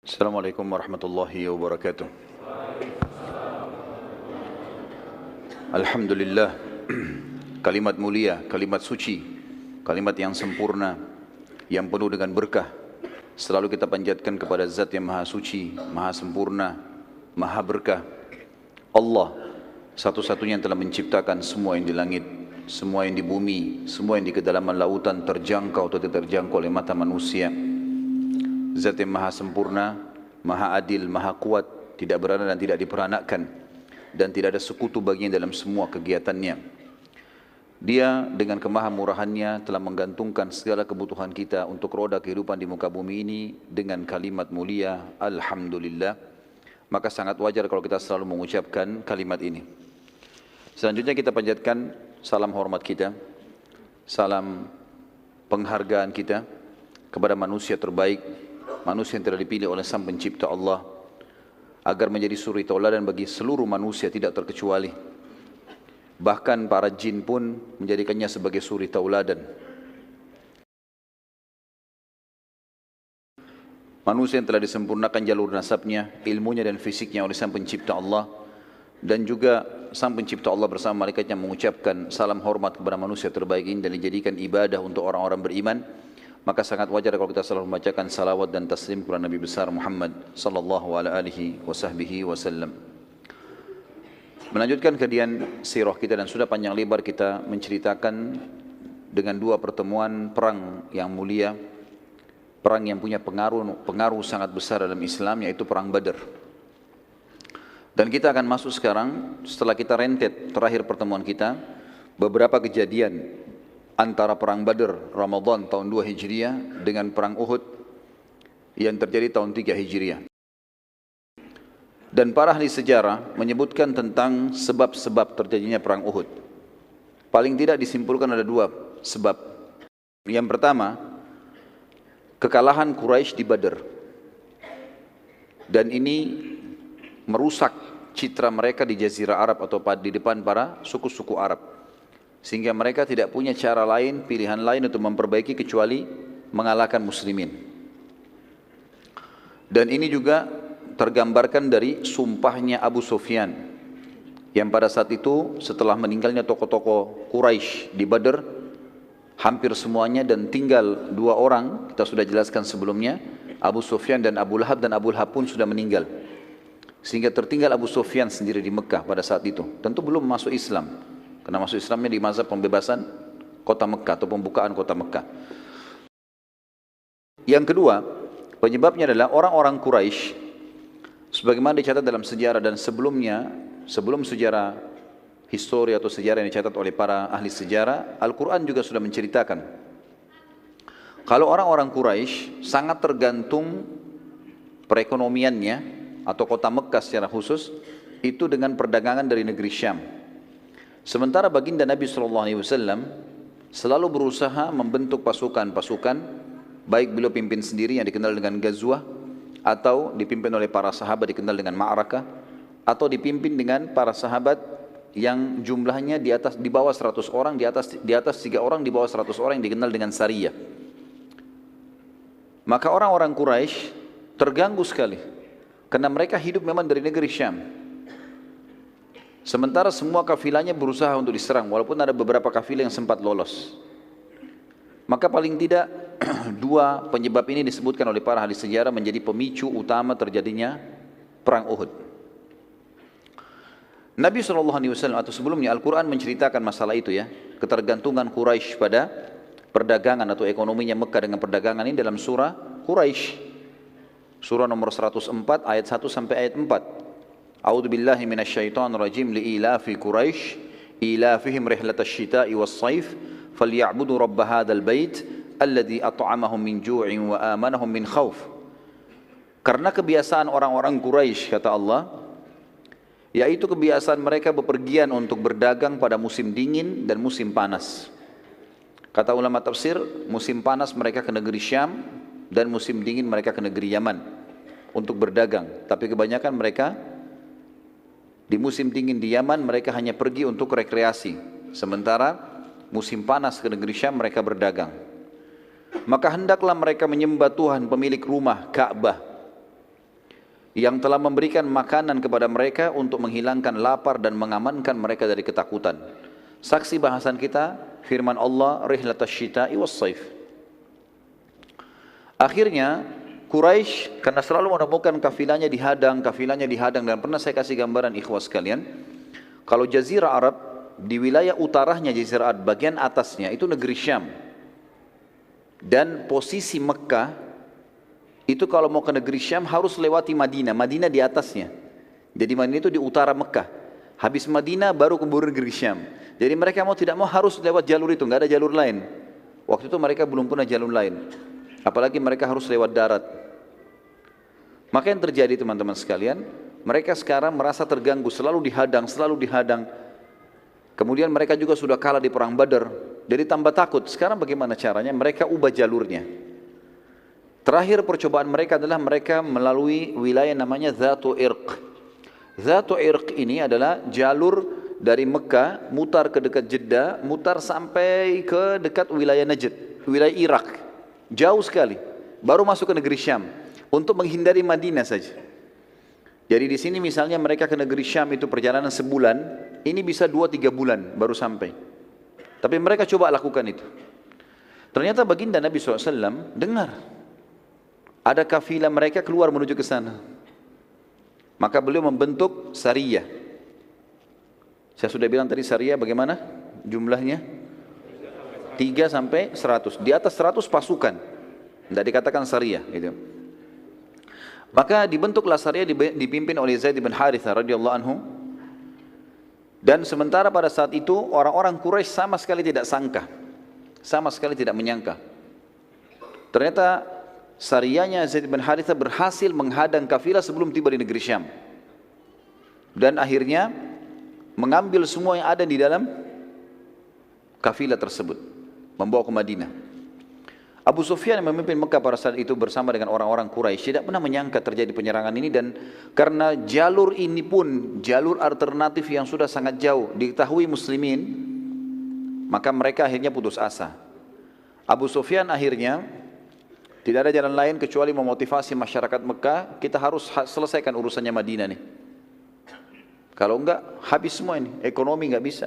Assalamualaikum warahmatullahi wabarakatuh. Alhamdulillah, kalimat mulia, kalimat suci, kalimat yang sempurna, yang penuh dengan berkah, selalu kita panjatkan kepada Zat yang maha suci, maha sempurna, maha berkah. Allah, satu-satunya yang telah menciptakan semua yang di langit, semua yang di bumi, semua yang di kedalaman lautan, terjangkau atau tidak terjangkau oleh mata manusia. Zat yang maha sempurna, maha adil, maha kuat, tidak beranak dan tidak diperanakkan, dan tidak ada sekutu baginya dalam semua kegiatannya. Dia dengan kemahamurahannya telah menggantungkan segala kebutuhan kita untuk roda kehidupan di muka bumi ini dengan kalimat mulia, Alhamdulillah. Maka sangat wajar kalau kita selalu mengucapkan kalimat ini. Selanjutnya kita panjatkan salam hormat kita, salam penghargaan kita kepada manusia terbaik, manusia yang telah dipilih oleh Sang Pencipta Allah agar menjadi suri tauladan bagi seluruh manusia tidak terkecuali. Bahkan para jin pun menjadikannya sebagai suri tauladan. Manusia yang telah disempurnakan jalur nasabnya, ilmunya dan fisiknya oleh Sang Pencipta Allah, dan juga Sang Pencipta Allah bersama malaikatnya mengucapkan salam hormat kepada manusia terbaik ini dan dijadikan ibadah untuk orang-orang beriman. Maka sangat wajar kalau kita selalu membacakan salawat dan taslim kepada Nabi besar Muhammad sallallahu alaihi wasallam. Melanjutkan kajian sirah kita, dan sudah panjang lebar kita menceritakan dengan dua pertemuan perang yang mulia, perang yang punya pengaruh sangat besar dalam Islam, yaitu perang Badar. Dan kita akan masuk sekarang setelah kita rentet terakhir pertemuan kita beberapa kejadian antara perang Badar Ramadan tahun 2 Hijriah dengan perang Uhud yang terjadi tahun 3 Hijriah. Dan para ahli sejarah menyebutkan tentang sebab-sebab terjadinya perang Uhud. Paling tidak disimpulkan ada dua sebab. Yang pertama, kekalahan Quraisy di Badar. Dan ini merusak citra mereka di Jazirah Arab atau di depan para suku-suku Arab. Sehingga mereka tidak punya cara lain, pilihan lain untuk memperbaiki kecuali mengalahkan muslimin. Dan ini juga tergambarkan dari sumpahnya Abu Sufyan, yang pada saat itu setelah meninggalnya tokoh-tokoh Quraisy di Badar, hampir semuanya, dan tinggal dua orang, kita sudah jelaskan sebelumnya, Abu Sufyan dan Abu Lahab, dan Abu Lahab pun sudah meninggal. Sehingga tertinggal Abu Sufyan sendiri di Mekah pada saat itu, tentu belum masuk Islam. Karena masuk Islamnya di masa pembebasan kota Mekah atau pembukaan kota Mekah. Yang kedua, penyebabnya adalah orang-orang Quraisy, sebagaimana dicatat dalam sejarah dan sebelumnya, sebelum sejarah histori atau sejarah yang dicatat oleh para ahli sejarah, Al-Quran juga sudah menceritakan kalau orang-orang Quraisy sangat tergantung perekonomiannya atau kota Mekah secara khusus itu dengan perdagangan dari negeri Syam. Sementara baginda Nabi SAW selalu berusaha membentuk pasukan-pasukan, baik beliau pimpin sendiri yang dikenal dengan Ghazwah, atau dipimpin oleh para sahabat dikenal dengan Ma'rakah, atau dipimpin dengan para sahabat yang jumlahnya di bawah 100 orang, di atas 3 orang, di bawah 100 orang yang dikenal dengan Sariyah. Maka orang-orang Quraisy terganggu sekali karena mereka hidup memang dari negeri Syam. Sementara semua kafilahnya berusaha untuk diserang, walaupun ada beberapa kafilah yang sempat lolos. Maka paling tidak dua penyebab ini disebutkan oleh para ahli sejarah menjadi pemicu utama terjadinya perang Uhud. Nabi SAW atau sebelumnya Al-Quran menceritakan masalah itu ya, ketergantungan Quraisy pada perdagangan atau ekonominya Mekah dengan perdagangan ini dalam surah Quraisy, surah nomor 104 ayat 1 sampai ayat 4. A'udzu billahi minasyaitonir rajim, li'ilafi Quraisy ilafihim rihlatash shita'i was-shaif falyabudu rabb hadzal bait alladzi at'amahum min ju'in wa amanahum min khauf. Karena kebiasaan orang-orang Quraisy, kata Allah, yaitu kebiasaan mereka bepergian untuk berdagang pada musim dingin dan musim panas. Kata ulama tafsir, musim panas mereka ke negeri Syam dan musim dingin mereka ke negeri Yaman untuk berdagang. Tapi kebanyakan mereka di musim dingin di Yaman mereka hanya pergi untuk rekreasi. Sementara musim panas ke negeri Syam mereka berdagang. Maka hendaklah mereka menyembah Tuhan pemilik rumah Ka'bah yang telah memberikan makanan kepada mereka untuk menghilangkan lapar dan mengamankan mereka dari ketakutan. Saksi bahasan kita, firman Allah, rihlatas syita'i was saif. Akhirnya Quraisy karena selalu menemukan kafilahnya dihadang, dan pernah saya kasih gambaran ikhwas sekalian, kalau Jazirah Arab di wilayah utaranya Jazirah Arab bagian atasnya itu negeri Syam, dan posisi Mekah itu kalau mau ke negeri Syam harus lewati Madinah, Madinah di atasnya. Jadi Madinah itu di utara Mekah, habis Madinah baru ke negeri Syam. Jadi mereka mau tidak mau harus lewat jalur itu, nggak ada jalur lain. Waktu itu mereka belum punya jalur lain, apalagi mereka harus lewat darat. Maka yang terjadi teman-teman sekalian, mereka sekarang merasa terganggu, selalu dihadang. Kemudian mereka juga sudah kalah di perang Badar, jadi tambah takut. Sekarang bagaimana caranya? Mereka ubah jalurnya. Terakhir percobaan mereka adalah mereka melalui wilayah namanya Zatu Irq. Zatu Irq ini adalah jalur dari Mekah, mutar ke dekat Jeddah, mutar sampai ke dekat wilayah Najd, wilayah Irak. Jauh sekali, baru masuk ke negeri Syam. Untuk menghindari Madinah saja. Jadi di sini misalnya mereka ke negeri Syam itu perjalanan sebulan, ini bisa 2-3 bulan baru sampai. Tapi mereka coba lakukan itu. Ternyata baginda Nabi SAW dengar ada kafilah mereka keluar menuju ke sana. Maka beliau membentuk Sariyah. Saya sudah bilang tadi Sariyah bagaimana jumlahnya? 3-100. Di atas 100 pasukan. Tidak dikatakan Sariyah gitu. Maka dibentuklah Sariyah dipimpin oleh Zaid bin Harithah radhiyallahu anhu. Dan sementara pada saat itu orang-orang Quraisy sama sekali tidak sangka, sama sekali tidak menyangka. Ternyata Sariyahnya Zaid bin Harithah berhasil menghadang kafilah sebelum tiba di negeri Syam. Dan akhirnya mengambil semua yang ada di dalam kafilah tersebut, membawa ke Madinah. Abu Sufyan yang memimpin Mekah pada saat itu bersama dengan orang-orang Quraisy tidak pernah menyangka terjadi penyerangan ini, dan karena jalur ini pun jalur alternatif yang sudah sangat jauh diketahui muslimin, maka mereka akhirnya putus asa. Abu Sufyan akhirnya tidak ada jalan lain kecuali memotivasi masyarakat Mekah, kita harus selesaikan urusannya Madinah nih. Kalau enggak habis semua ini, ekonomi enggak bisa.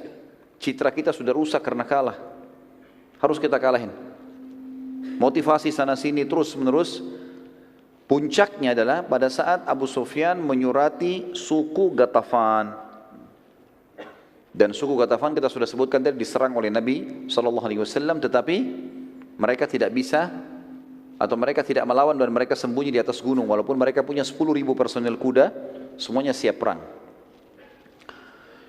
Citra kita sudah rusak karena kalah. Harus kita kalahin. Motivasi sana sini terus menerus. Puncaknya adalah pada saat Abu Sufyan menyurati suku Ghatafan. Dan suku Ghatafan kita sudah sebutkan tadi diserang oleh Nabi SAW, tetapi mereka tidak bisa atau mereka tidak melawan dan mereka sembunyi di atas gunung, walaupun mereka punya 10.000 personel kuda, semuanya siap perang.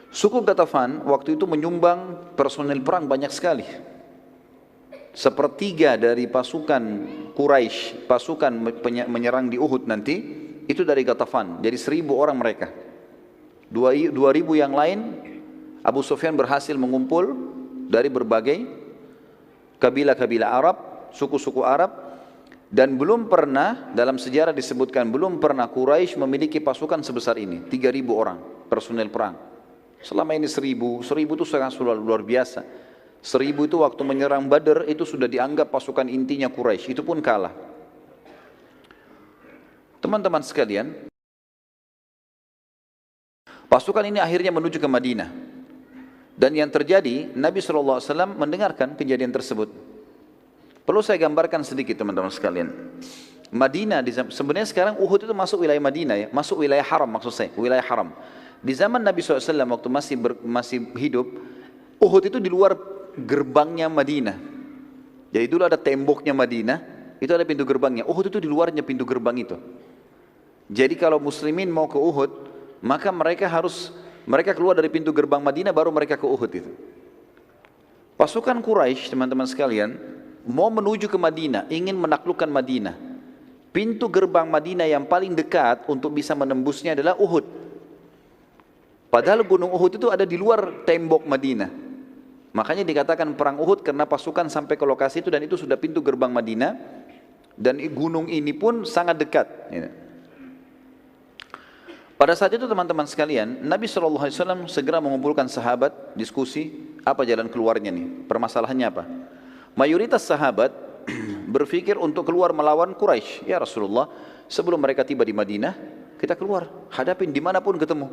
Suku Ghatafan waktu itu menyumbang personel perang banyak sekali. Sepertiga dari pasukan Quraisy, pasukan menyerang di Uhud nanti, itu dari Ghatafan. Jadi 1.000 orang mereka. 2.000 yang lain, Abu Sufyan berhasil mengumpul dari berbagai kabilah-kabilah Arab, suku-suku Arab. Dan belum pernah, dalam sejarah disebutkan, belum pernah Quraisy memiliki pasukan sebesar ini. 3.000 orang personel perang. Selama ini 1.000 itu sangat luar biasa. 1.000 itu waktu menyerang Badar itu sudah dianggap pasukan intinya Quraisy, itu pun kalah. Teman-teman sekalian, pasukan ini akhirnya menuju ke Madinah. Dan yang terjadi, Nabi SAW mendengarkan kejadian tersebut. Perlu saya gambarkan sedikit teman-teman sekalian. Madinah, sebenarnya sekarang Uhud itu masuk wilayah Madinah ya, masuk wilayah haram maksud saya, wilayah haram. Di zaman Nabi SAW waktu masih hidup, Uhud itu di luar gerbangnya Madinah. Jadi dulu ada temboknya Madinah, itu ada pintu gerbangnya. Uhud itu di luarnya pintu gerbang itu. Jadi kalau muslimin mau ke Uhud, maka mereka keluar dari pintu gerbang Madinah baru mereka ke Uhud itu. Pasukan Quraisy, teman-teman sekalian, mau menuju ke Madinah, ingin menaklukkan Madinah. Pintu gerbang Madinah yang paling dekat untuk bisa menembusnya adalah Uhud. Padahal gunung Uhud itu ada di luar tembok Madinah. Makanya dikatakan perang Uhud karena pasukan sampai ke lokasi itu dan itu sudah pintu gerbang Madinah. Dan gunung ini pun sangat dekat. Pada saat itu teman-teman sekalian, Nabi SAW segera mengumpulkan sahabat, diskusi, apa jalan keluarnya nih, permasalahannya apa. Mayoritas sahabat berpikir untuk keluar melawan Quraisy. Ya Rasulullah, sebelum mereka tiba di Madinah, kita keluar, hadapin dimanapun ketemu.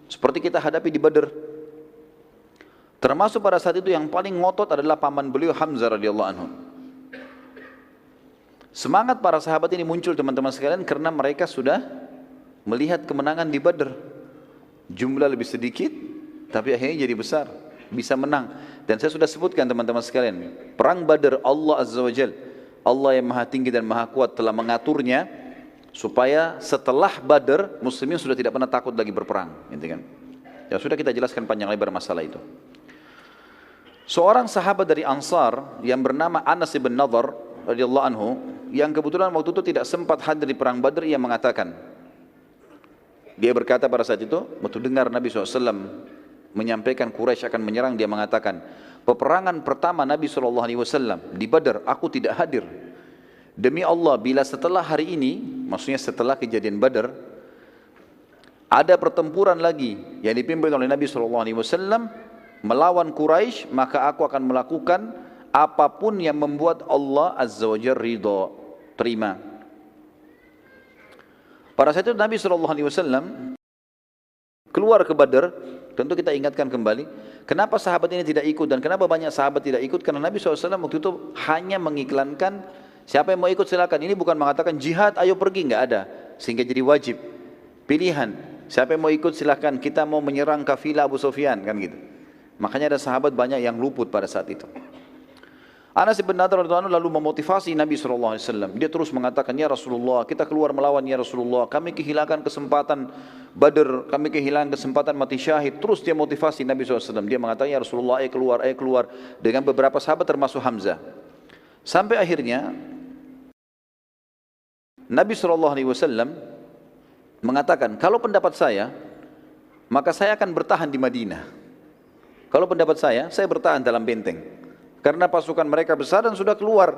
Seperti kita hadapi di Badr. Termasuk pada saat itu yang paling ngotot adalah paman beliau Hamzah radhiyallahu anhu. Semangat para sahabat ini muncul teman-teman sekalian karena mereka sudah melihat kemenangan di Badr. Jumlah lebih sedikit, tapi akhirnya jadi besar, bisa menang. Dan saya sudah sebutkan teman-teman sekalian, perang Badr Allah Azza wa Jal, Allah yang maha tinggi dan maha kuat telah mengaturnya supaya setelah Badr muslimin sudah tidak pernah takut lagi berperang, gitu kan? Ya sudah kita jelaskan panjang lebar masalah itu. Seorang sahabat dari Ansar yang bernama Anas bin Nadhr radhiyallahu anhu, yang kebetulan waktu itu tidak sempat hadir di perang Badr, ia mengatakan, dia berkata pada saat itu, waktu dengar Nabi SAW menyampaikan Quraisy akan menyerang, dia mengatakan, peperangan pertama Nabi SAW di Badr, aku tidak hadir. Demi Allah, bila setelah hari ini, maksudnya setelah kejadian Badr, ada pertempuran lagi yang dipimpin oleh Nabi SAW melawan Quraisy, maka aku akan melakukan apapun yang membuat Allah Azza wa Jalla ridha, terima. Pada saat itu Nabi SAW keluar ke Badr. Tentu kita ingatkan kembali, kenapa sahabat ini tidak ikut dan kenapa banyak sahabat tidak ikut? Karena Nabi SAW waktu itu hanya mengiklankan, siapa yang mau ikut silakan. Ini bukan mengatakan jihad, ayo pergi, nggak ada. Sehingga jadi wajib, pilihan. Siapa yang mau ikut silakan, kita mau menyerang kafilah Abu Sufyan, kan gitu. Makanya ada sahabat banyak yang luput pada saat itu. Anas bin Nadhr lalu memotivasi Nabi SAW. Dia terus mengatakan, ya Rasulullah, kita keluar melawan ya Rasulullah. Kami kehilangan kesempatan Badr, kami kehilangan kesempatan mati syahid. Terus dia motivasi Nabi SAW. Dia mengatakan, ya Rasulullah, ayo keluar. Dengan beberapa sahabat termasuk Hamzah. Sampai akhirnya Nabi SAW mengatakan, kalau pendapat saya, maka saya akan bertahan di Madinah. Kalau pendapat saya bertahan dalam benteng. Karena pasukan mereka besar dan sudah keluar.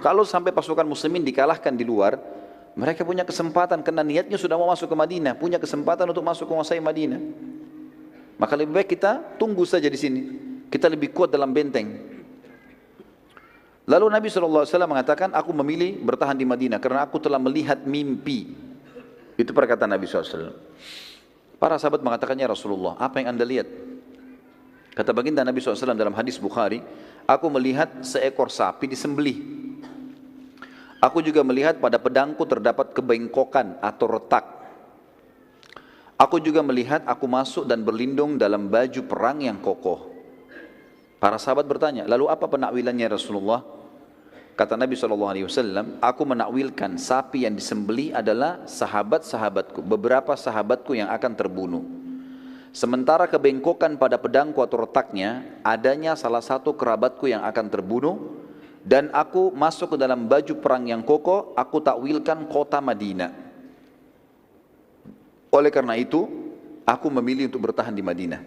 Kalau sampai pasukan muslimin dikalahkan di luar, mereka punya kesempatan karena niatnya sudah mau masuk ke Madinah, punya kesempatan untuk masuk menguasai Madinah. Maka lebih baik kita tunggu saja di sini. Kita lebih kuat dalam benteng. Lalu Nabi SAW mengatakan, aku memilih bertahan di Madinah karena aku telah melihat mimpi. Itu perkataan Nabi SAW. Para sahabat mengatakannya, Rasulullah, apa yang anda lihat? Kata baginda Nabi SAW dalam hadis Bukhari, aku melihat seekor sapi disembelih. Aku juga melihat pada pedangku terdapat kebengkokan atau retak. Aku juga melihat aku masuk dan berlindung dalam baju perang yang kokoh. Para sahabat bertanya, lalu apa penakwilannya Rasulullah? Kata Nabi SAW, aku menakwilkan sapi yang disembelih adalah sahabat-sahabatku, beberapa sahabatku yang akan terbunuh. Sementara kebengkokan pada pedangku atau retaknya, adanya salah satu kerabatku yang akan terbunuh, dan aku masuk ke dalam baju perang yang kokoh, aku takwilkan kota Madinah. Oleh karena itu, aku memilih untuk bertahan di Madinah.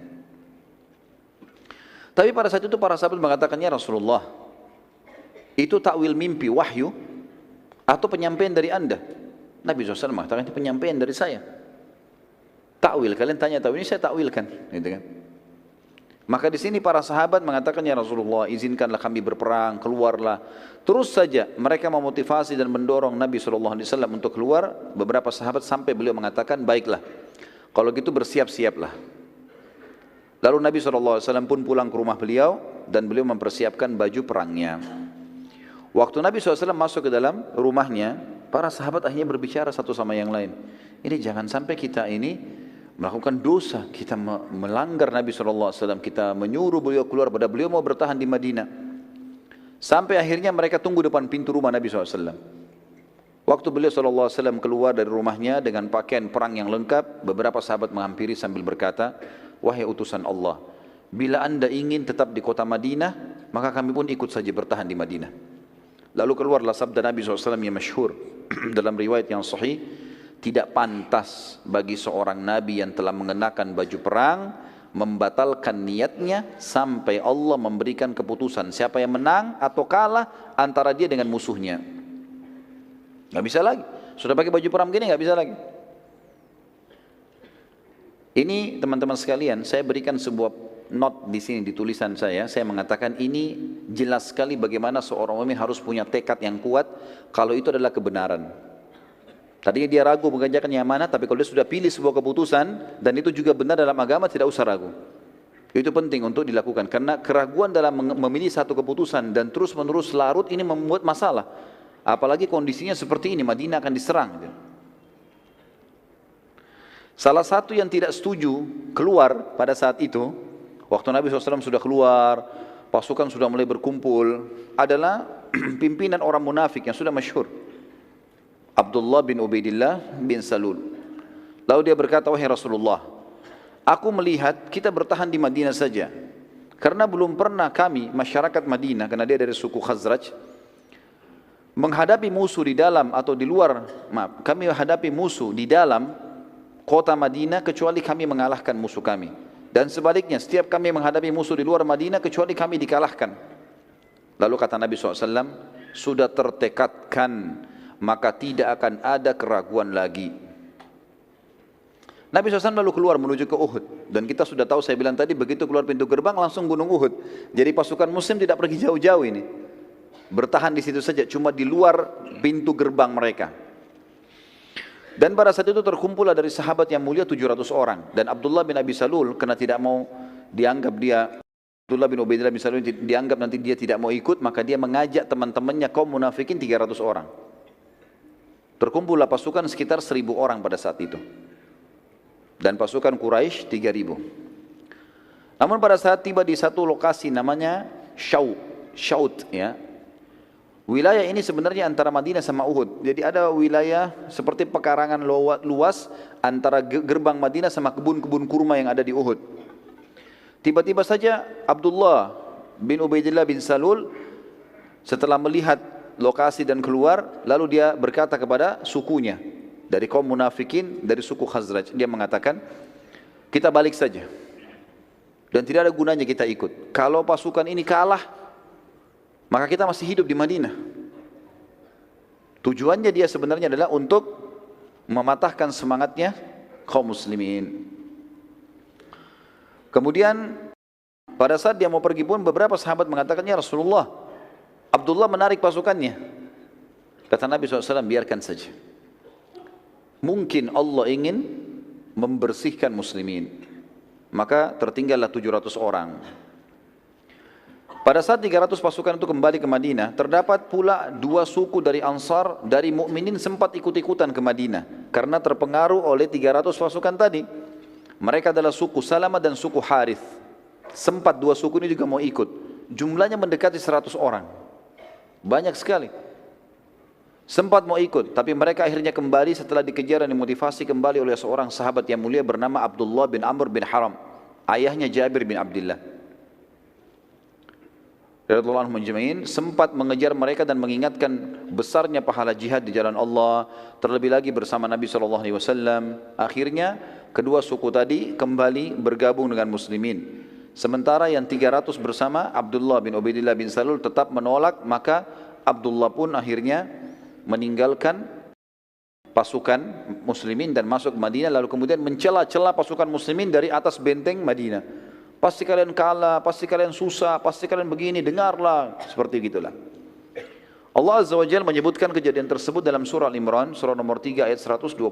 Tapi pada saat itu para sahabat mengatakannya, Rasulullah, itu takwil mimpi, wahyu, atau penyampaian dari anda? Nabi SAW mengatakan, itu penyampaian dari saya. Takwil, kalian tanya takwil, ini saya takwilkan, gitu kan? Maka di sini para sahabat mengatakan, ya Rasulullah, izinkanlah kami berperang, keluarlah. Terus saja mereka memotivasi dan mendorong Nabi SAW untuk keluar. Beberapa sahabat sampai beliau mengatakan, baiklah, kalau gitu bersiap-siaplah. Lalu Nabi SAW pun pulang ke rumah beliau dan beliau mempersiapkan baju perangnya. Waktu Nabi SAW masuk ke dalam rumahnya, para sahabat akhirnya berbicara satu sama yang lain. Ini jangan sampai kita ini melakukan dosa, kita melanggar Nabi SAW, kita menyuruh beliau keluar, pada beliau mau bertahan di Madinah. Sampai akhirnya mereka tunggu depan pintu rumah Nabi SAW. Waktu beliau SAW keluar dari rumahnya dengan pakaian perang yang lengkap, beberapa sahabat menghampiri sambil berkata, wahai utusan Allah, bila anda ingin tetap di kota Madinah, maka kami pun ikut saja bertahan di Madinah. Lalu keluarlah sabda Nabi SAW yang masyhur dalam riwayat yang sahih, tidak pantas bagi seorang Nabi yang telah mengenakan baju perang membatalkan niatnya sampai Allah memberikan keputusan siapa yang menang atau kalah antara dia dengan musuhnya. Gak bisa lagi, sudah pakai baju perang begini gak bisa lagi. Ini teman-teman sekalian, saya berikan sebuah note di sini di tulisan saya mengatakan ini jelas sekali bagaimana seorang mukmin harus punya tekad yang kuat kalau itu adalah kebenaran. Tadinya dia ragu mengerjakan yang mana, tapi kalau dia sudah pilih sebuah keputusan, dan itu juga benar dalam agama, tidak usah ragu. Itu penting untuk dilakukan, karena keraguan dalam memilih satu keputusan dan terus-menerus larut ini membuat masalah. Apalagi kondisinya seperti ini, Madinah akan diserang. Salah satu yang tidak setuju keluar pada saat itu, waktu Nabi SAW sudah keluar, pasukan sudah mulai berkumpul, adalah pimpinan orang munafik yang sudah masyhur, Abdullah bin Ubaidillah bin Salul. Lalu dia berkata, wahai Rasulullah, aku melihat kita bertahan di Madinah saja, karena belum pernah kami, masyarakat Madinah, karena dia dari suku Khazraj, menghadapi musuh di dalam atau di luar, kami menghadapi musuh di dalam kota Madinah kecuali kami mengalahkan musuh kami. Dan sebaliknya, setiap kami menghadapi musuh di luar Madinah kecuali kami dikalahkan. Lalu kata Nabi SAW, sudah tertekadkan, maka tidak akan ada keraguan lagi. Nabi SAW lalu keluar menuju ke Uhud. Dan kita sudah tahu, saya bilang tadi, begitu keluar pintu gerbang langsung gunung Uhud. Jadi pasukan muslim tidak pergi jauh-jauh ini, bertahan di situ saja, cuma di luar pintu gerbang mereka. Dan pada saat itu terkumpullah dari sahabat yang mulia 700 orang. Dan Abdullah bin Abi Salul, karena tidak mau dianggap dia, Abdullah bin Ubaidillah bin Salul dianggap nanti dia tidak mau ikut, maka dia mengajak teman-temannya kaum munafikin 300 orang. Terkumpullah pasukan sekitar 1000 orang pada saat itu. Dan pasukan Quraisy 3000. Namun pada saat tiba di satu lokasi namanya Syaut, ya. Wilayah ini sebenarnya antara Madinah sama Uhud. Jadi ada wilayah seperti pekarangan luas antara gerbang Madinah sama kebun-kebun kurma yang ada di Uhud. Tiba-tiba saja Abdullah bin Ubaidillah bin Salul setelah melihat lokasi dan keluar, lalu dia berkata kepada sukunya dari kaum munafikin dari suku Khazraj, dia mengatakan, kita balik saja dan tidak ada gunanya kita ikut. Kalau pasukan ini kalah, maka kita masih hidup di Madinah. Tujuannya dia sebenarnya adalah untuk mematahkan semangatnya kaum muslimin. Kemudian pada saat dia mau pergi pun beberapa sahabat mengatakan, ya Rasulullah, Abdullah menarik pasukannya. Kata Nabi SAW, biarkan saja. Mungkin Allah ingin membersihkan muslimin. Maka tertinggallah 700 orang. Pada saat 300 pasukan itu kembali ke Madinah, terdapat pula 2 suku dari Ansar, dari mukminin sempat ikut-ikutan ke Madinah. Karena terpengaruh oleh 300 pasukan tadi. Mereka adalah suku Salamah dan suku Harith. Sempat 2 suku ini juga mau ikut. Jumlahnya mendekati 100 orang. Banyak sekali. Sempat mau ikut, tapi mereka akhirnya kembali setelah dikejar dan dimotivasi kembali oleh seorang sahabat yang mulia bernama Abdullah bin Amr bin Haram, ayahnya Jabir bin Abdullah. Radhiyallahu anhum ajma'in, sempat mengejar mereka dan mengingatkan besarnya pahala jihad di jalan Allah, terlebih lagi bersama Nabi SAW. Akhirnya kedua suku tadi kembali bergabung dengan muslimin. Sementara yang 300 bersama Abdullah bin Ubaidillah bin Salul tetap menolak, maka Abdullah pun akhirnya meninggalkan pasukan muslimin dan masuk Madinah, lalu kemudian mencela-cela pasukan muslimin dari atas benteng Madinah. Pasti kalian kalah, pasti kalian susah, pasti kalian begini, dengarlah, seperti gitulah. Allah Azza wa Jalla menyebutkan kejadian tersebut dalam surah Al-Imran, surah nomor 3 ayat 122.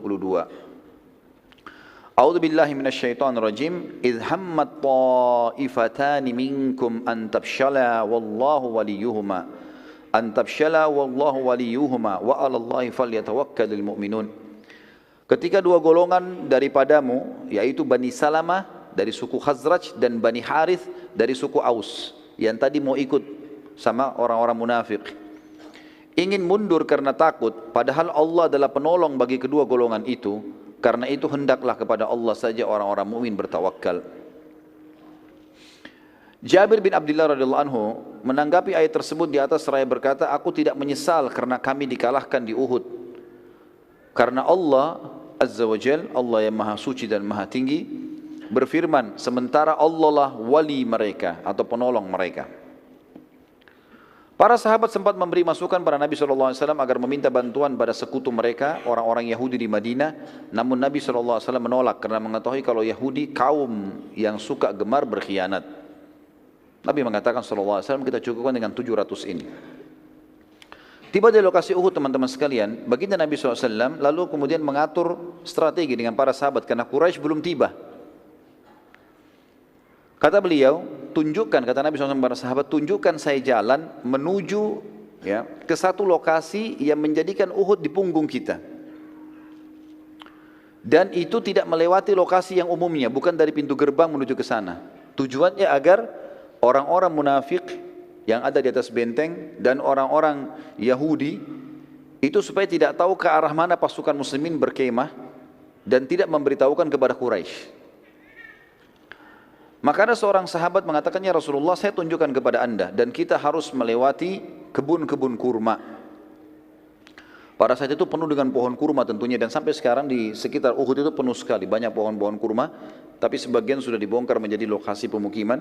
A'udzu billahi minasyaitonir rajim. Idh hammat ta'ifatani minkum an tafshala wallahu waliyuhuma. An tafshala wallahu waliyuhuma wa 'alallahi falyatawakkalul mu'minun. Ketika 2 golongan daripadamu, yaitu Bani Salamah dari suku Khazraj dan Bani Harith dari suku Aus, yang tadi mau ikut sama orang-orang munafik, ingin mundur karena takut, padahal Allah adalah penolong bagi kedua golongan itu. Karena itu hendaklah kepada Allah saja orang-orang mukmin bertawakal. Jabir bin Abdullah radhiyallahu anhu menanggapi ayat tersebut di atas seraya berkata, aku tidak menyesal karena kami dikalahkan di Uhud. Karena Allah Azza wa Jal, Allah yang maha suci dan maha tinggi, berfirman, sementara Allah lah wali mereka atau penolong mereka. Para sahabat sempat memberi masukan pada Nabi SAW agar meminta bantuan pada sekutu mereka, orang-orang Yahudi di Madinah. Namun Nabi SAW menolak karena mengetahui kalau Yahudi kaum yang suka gemar berkhianat. Nabi mengatakan SAW, kita cukupkan dengan 700 ini. Tiba di lokasi Uhud teman-teman sekalian, baginda Nabi SAW lalu kemudian mengatur strategi dengan para sahabat karena Quraisy belum tiba. Kata beliau, tunjukkan, kata Nabi SAW kepada sahabat, tunjukkan saya jalan menuju ke satu lokasi yang menjadikan Uhud di punggung kita. Dan itu tidak melewati lokasi yang umumnya, bukan dari pintu gerbang menuju ke sana. Tujuannya agar orang-orang munafik yang ada di atas benteng dan orang-orang Yahudi itu supaya tidak tahu ke arah mana pasukan muslimin berkemah dan tidak memberitahukan kepada Quraisy. Maka ada seorang sahabat mengatakannya, Rasulullah, saya tunjukkan kepada anda dan kita harus melewati kebun-kebun kurma. Pada saat itu penuh dengan pohon kurma tentunya, dan sampai sekarang di sekitar Uhud itu penuh sekali, banyak pohon-pohon kurma, tapi sebagian sudah dibongkar menjadi lokasi pemukiman.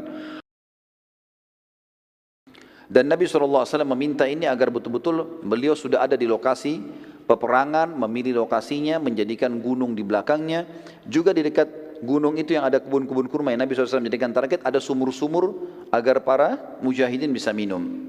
Dan Nabi SAW meminta ini agar betul-betul beliau sudah ada di lokasi peperangan, memilih lokasinya, menjadikan gunung di belakangnya. Juga di dekat gunung itu yang ada kebun-kebun kurma yang Nabi SAW menjadikan target, ada sumur-sumur agar para mujahidin bisa minum.